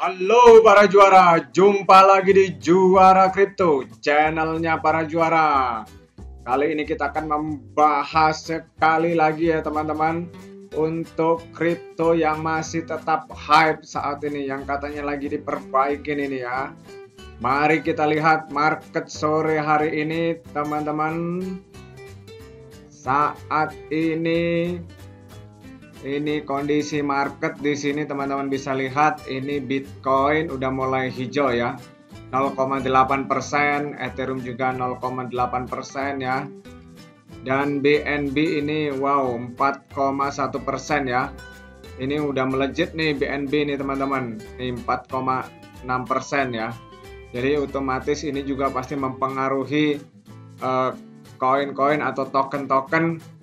Halo para juara, jumpa lagi di Juara Kripto, channelnya para juara. Kali ini kita akan membahas sekali lagi ya teman-teman, untuk kripto yang masih tetap hype saat ini, yang katanya lagi diperbaikin ini ya. Mari kita lihat market sore hari ini teman-teman. Saat ini kondisi market di sini teman-teman bisa lihat, ini Bitcoin udah mulai hijau ya, 0,8%, Ethereum juga 0,8% ya. Dan BNB ini wow 4,1% ya. Ini udah melejit nih BNB nih teman-teman. Ini 4,6% ya. Jadi otomatis ini juga pasti mempengaruhi koin-koin atau token-token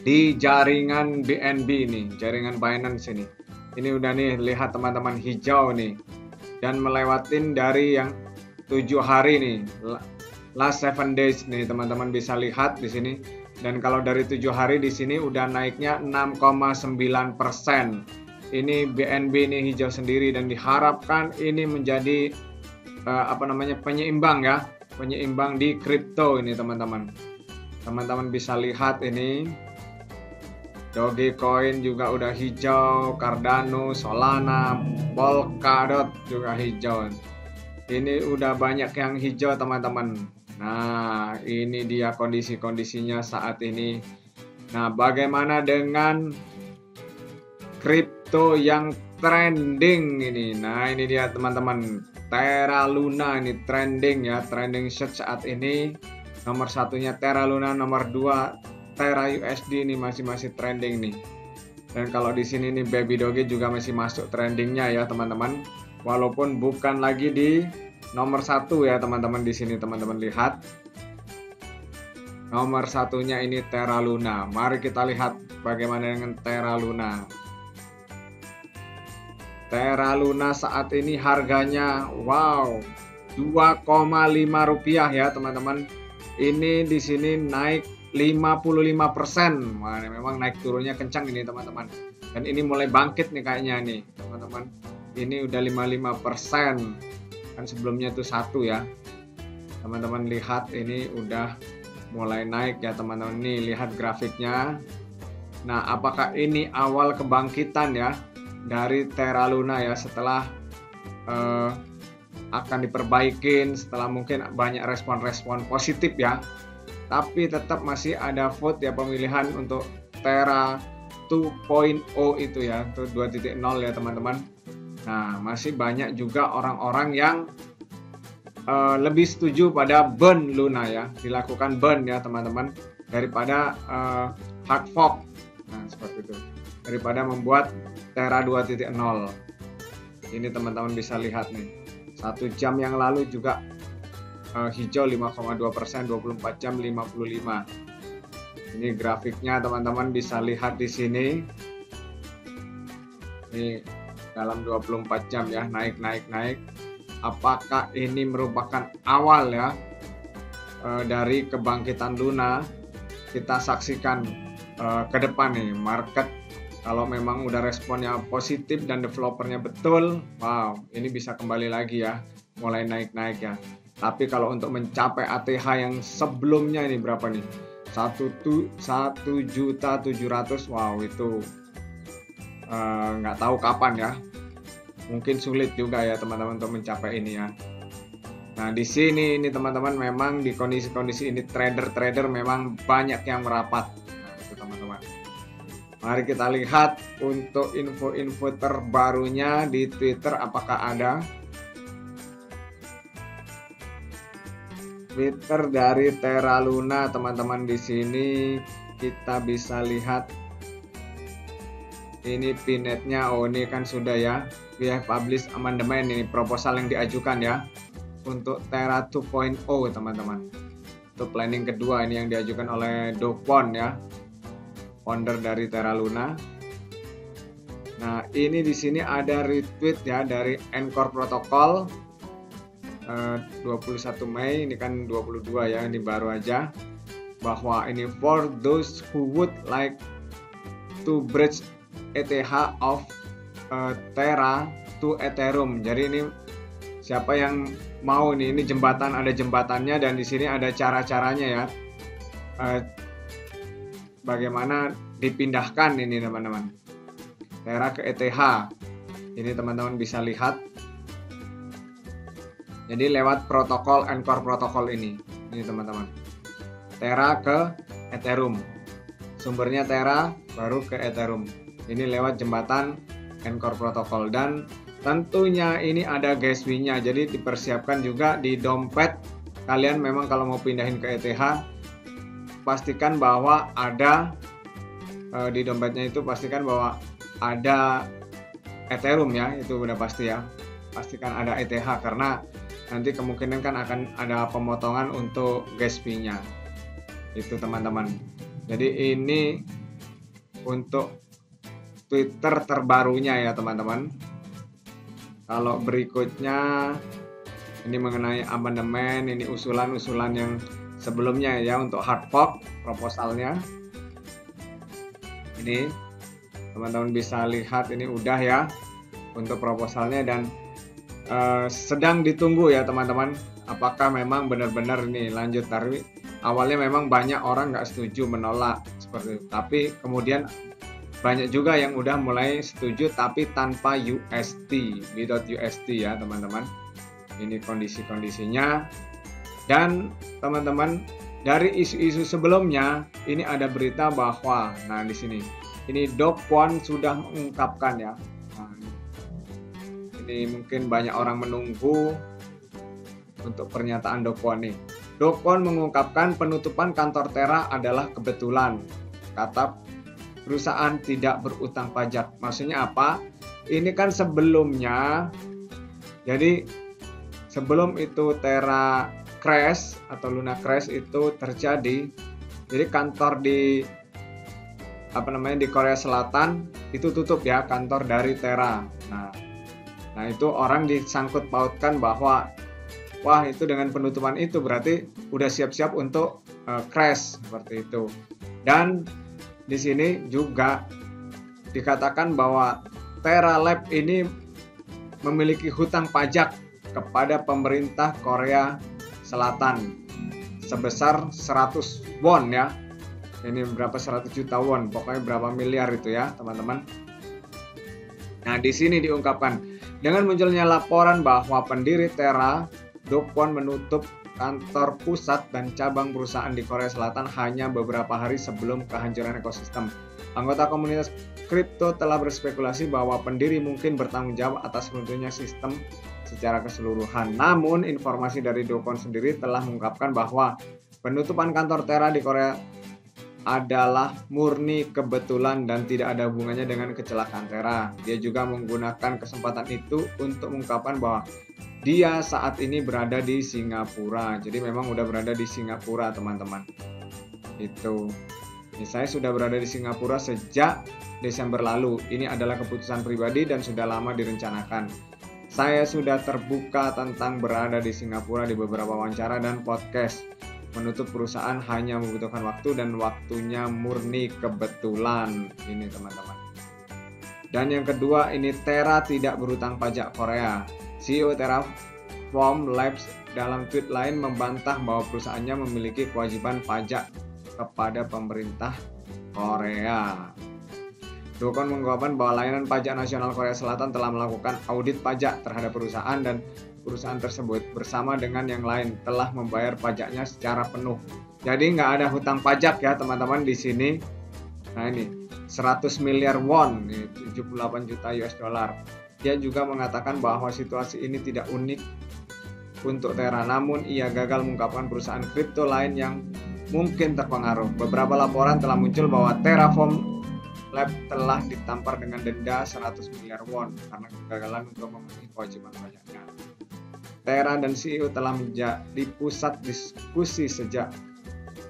di jaringan BNB ini, jaringan Binance ini. Ini udah nih, lihat teman-teman, hijau nih. Dan melewatin dari yang 7 hari nih. Last 7 days nih, teman-teman bisa lihat di sini. Dan kalau dari 7 hari di sini udah naiknya 6,9%. Ini BNB ini hijau sendiri dan diharapkan ini menjadi penyeimbang ya, penyeimbang di kripto ini teman-teman. Teman-teman bisa lihat ini. Dogecoin juga udah hijau, Cardano, Solana, Polkadot juga hijau. Ini udah banyak yang hijau teman-teman. Nah, ini dia kondisi-kondisinya saat ini. Nah, bagaimana dengan kripto yang trending ini? Nah, ini dia teman-teman. Terra Luna ini trending ya, trending search saat ini. Nomor satunya Terra Luna, nomor 2 Terra USD ini masih trending nih. Dan kalau di sini nih Baby Doge juga masih masuk trendingnya ya teman-teman. Walaupun bukan lagi di nomor 1 ya teman-teman, di sini teman-teman lihat. Nomor satunya ini Terra Luna. Mari kita lihat bagaimana dengan Terra Luna. Terra Luna saat ini harganya wow 2,5 rupiah ya teman-teman. Ini di sini naik 55%. Wah, memang naik turunnya kencang ini teman-teman. Dan ini mulai bangkit nih kayaknya nih teman-teman. Ini udah 55%. Kan sebelumnya itu 1 ya. Teman-teman lihat ini udah mulai naik ya teman-teman. Nih lihat grafiknya. Nah, apakah ini awal kebangkitan ya dari Terra Luna ya, setelah akan diperbaikin, setelah mungkin banyak respon-respon positif ya. Tapi tetap masih ada vote ya, pemilihan untuk Terra 2.0 itu ya, itu 2.0 ya teman-teman. Nah, masih banyak juga orang-orang yang lebih setuju pada burn Luna ya, dilakukan burn ya teman-teman, daripada hard fork. Nah, seperti itu. Daripada membuat Terra 2.0. Ini teman-teman bisa lihat nih. 1 jam yang lalu juga hijau 5,2%, 24 jam 55. Ini grafiknya teman-teman bisa lihat di sini. Ini dalam 24 jam ya, naik. Apakah ini merupakan awal ya dari kebangkitan Luna? Kita saksikan ke depan nih market. Kalau memang udah responnya positif dan developernya betul, wow, ini bisa kembali lagi ya, mulai naik ya. Tapi kalau untuk mencapai ATH yang sebelumnya ini berapa nih? 1.700.000, wow, itu nggak tahu kapan ya. Mungkin sulit juga ya teman-teman untuk mencapai ini ya. Nah, di sini ini teman-teman, memang di kondisi-kondisi ini trader-trader memang banyak yang merapat. Nah, itu teman-teman. Mari kita lihat untuk info-info terbarunya di Twitter, apakah ada. Twitter dari Terra Luna teman-teman, di sini kita bisa lihat ini pinetnya. Oh, ini kan sudah ya, we have published amendment, ini proposal yang diajukan ya untuk Terra 2.0 teman-teman. Untuk planning kedua ini yang diajukan oleh Do Kwon ya, founder dari Terra Luna. Nah, ini di sini ada retweet ya dari Encore Protocol 21 Mei, ini kan 22 ya, ini baru aja, bahwa ini for those who would like to bridge ETH of Terra to Ethereum. Jadi ini siapa yang mau nih, ini jembatan, ada jembatannya dan di sini ada cara-caranya ya. Bagaimana dipindahkan ini teman-teman. Terra ke ETH. Ini teman-teman bisa lihat. Jadi lewat protokol Anchor protokol ini teman-teman. Terra ke Ethereum. Sumbernya Terra baru ke Ethereum. Ini lewat jembatan Anchor protokol dan tentunya ini ada gas fee-nya. Jadi dipersiapkan juga di dompet kalian memang kalau mau pindahin ke ETH pastikan bahwa ada di dompetnya itu pastikan bahwa ada Ethereum ya, itu udah pasti ya. Pastikan ada ETH karena nanti kemungkinan kan akan ada pemotongan untuk gas fee-nya. Itu teman-teman. Jadi ini untuk Twitter terbarunya ya teman-teman. Kalau berikutnya ini mengenai amandemen, ini usulan-usulan yang sebelumnya ya untuk hard fork proposalnya. Ini teman-teman bisa lihat ini udah ya untuk proposalnya dan sedang ditunggu ya teman-teman. Apakah memang benar-benar ini lanjut tarif? Awalnya memang banyak orang nggak setuju, menolak seperti itu. Tapi kemudian banyak juga yang udah mulai setuju tapi tanpa UST, without UST ya teman-teman. Ini kondisi-kondisinya. Dan teman-teman dari isu-isu sebelumnya ini ada berita bahwa, nah di sini ini Do Kwon sudah mengungkapkan ya. Nah, ini mungkin banyak orang menunggu untuk pernyataan Do Kwon nih. Do Kwon mengungkapkan penutupan kantor Terra adalah kebetulan. Kata perusahaan tidak berutang pajak. Maksudnya apa? Ini kan sebelumnya, jadi sebelum itu Terra crash atau Luna crash itu terjadi, jadi kantor di di Korea Selatan itu tutup ya, kantor dari Terra. Nah itu orang disangkut pautkan bahwa wah itu dengan penutupan itu berarti udah siap-siap untuk crash seperti itu. Dan di sini juga dikatakan bahwa Terra Lab ini memiliki hutang pajak kepada pemerintah Korea Selatan sebesar 100 won ya. Ini berapa 100 juta won, pokoknya berapa miliar itu ya, teman-teman. Nah, di sini diungkapkan dengan munculnya laporan bahwa pendiri Terra, Do Kwon menutup kantor pusat dan cabang perusahaan di Korea Selatan hanya beberapa hari sebelum kehancuran ekosistem. Anggota komunitas kripto telah berspekulasi bahwa pendiri mungkin bertanggung jawab atas runtuhnya sistem secara keseluruhan. Namun, informasi dari Do Kwon sendiri telah mengungkapkan bahwa penutupan kantor Terra di Korea adalah murni kebetulan dan tidak ada hubungannya dengan kecelakaan Terra. Dia juga menggunakan kesempatan itu untuk mengungkapkan bahwa dia saat ini berada di Singapura. Jadi memang udah berada di Singapura, teman-teman. Itu. Ini saya sudah berada di Singapura sejak Desember lalu. Ini adalah keputusan pribadi dan sudah lama direncanakan. Saya sudah terbuka tentang berada di Singapura di beberapa wawancara dan podcast. Menutup perusahaan hanya membutuhkan waktu dan waktunya murni kebetulan. Ini teman-teman. Dan yang kedua, ini Terra tidak berutang pajak Korea. CEO Terraform Labs dalam tweet lain membantah bahwa perusahaannya memiliki kewajiban pajak kepada pemerintah Korea. Do Kwon mengungkapkan bahwa layanan pajak nasional Korea Selatan telah melakukan audit pajak terhadap perusahaan dan perusahaan tersebut bersama dengan yang lain telah membayar pajaknya secara penuh. Jadi nggak ada hutang pajak ya teman-teman di sini. Nah ini 100 miliar won, 78 juta US dollar. Dia juga mengatakan bahwa situasi ini tidak unik untuk Terra, namun ia gagal mengungkapkan perusahaan kripto lain yang mungkin terpengaruh. Beberapa laporan telah muncul bahwa Terraform Lab telah ditampar dengan denda 100 miliar won karena kegagalan untuk memenuhi kewajiban pajaknya. Terra dan CEO telah menjadi pusat diskusi sejak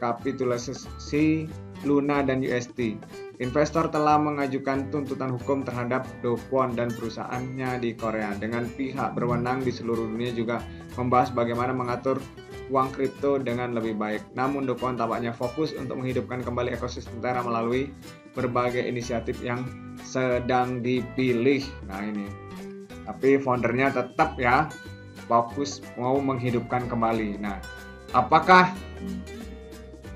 kapitulasi Luna dan UST. Investor telah mengajukan tuntutan hukum terhadap Do Kwon dan perusahaannya di Korea. Dengan pihak berwenang di seluruh dunia juga membahas bagaimana mengatur uang kripto dengan lebih baik. Namun Do Kwon tampaknya fokus untuk menghidupkan kembali ekosistem Terra melalui berbagai inisiatif yang sedang dipilih. Nah ini, tapi foundernya tetap ya fokus mau menghidupkan kembali. Nah, apakah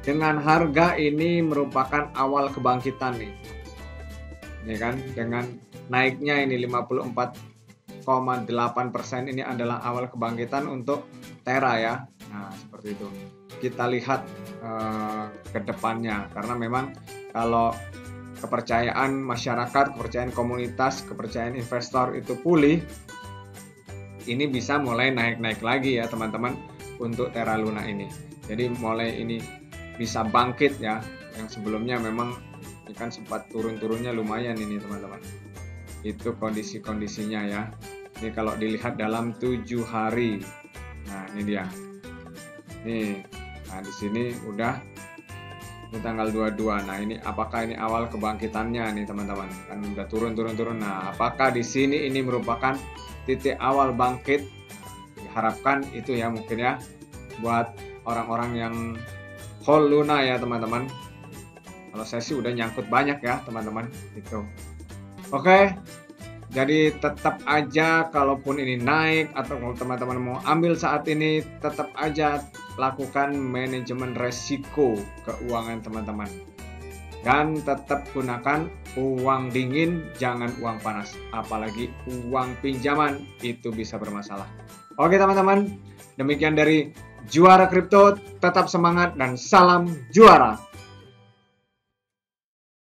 dengan harga ini merupakan awal kebangkitan nih? Ini kan dengan naiknya ini 54,8% ini adalah awal kebangkitan untuk Terra ya. Nah, seperti itu. Kita lihat ke depannya, karena memang kalau kepercayaan masyarakat, kepercayaan komunitas, kepercayaan investor itu pulih, ini bisa mulai naik-naik lagi ya teman-teman untuk Terra Luna ini. Jadi mulai ini bisa bangkit ya, yang sebelumnya memang ini kan sempat turun-turunnya lumayan ini teman-teman. Itu kondisi-kondisinya ya. Ini kalau dilihat dalam 7 hari. Nah, ini dia. Nih. Nah, di sini udah ini tanggal 22. Nah, ini apakah ini awal kebangkitannya nih teman-teman? Kan udah turun. Nah, apakah di sini ini merupakan titik awal bangkit? Diharapkan itu ya mungkin ya buat orang-orang yang hold Luna ya teman-teman. Kalau saya sih udah nyangkut banyak ya teman-teman gitu. Oke, jadi tetap aja kalaupun ini naik atau kalau teman-teman mau ambil saat ini, tetap aja lakukan manajemen resiko keuangan teman-teman. Dan tetap gunakan uang dingin, jangan uang panas. Apalagi uang pinjaman, itu bisa bermasalah. Oke teman-teman, demikian dari Juara Kripto, tetap semangat dan salam juara.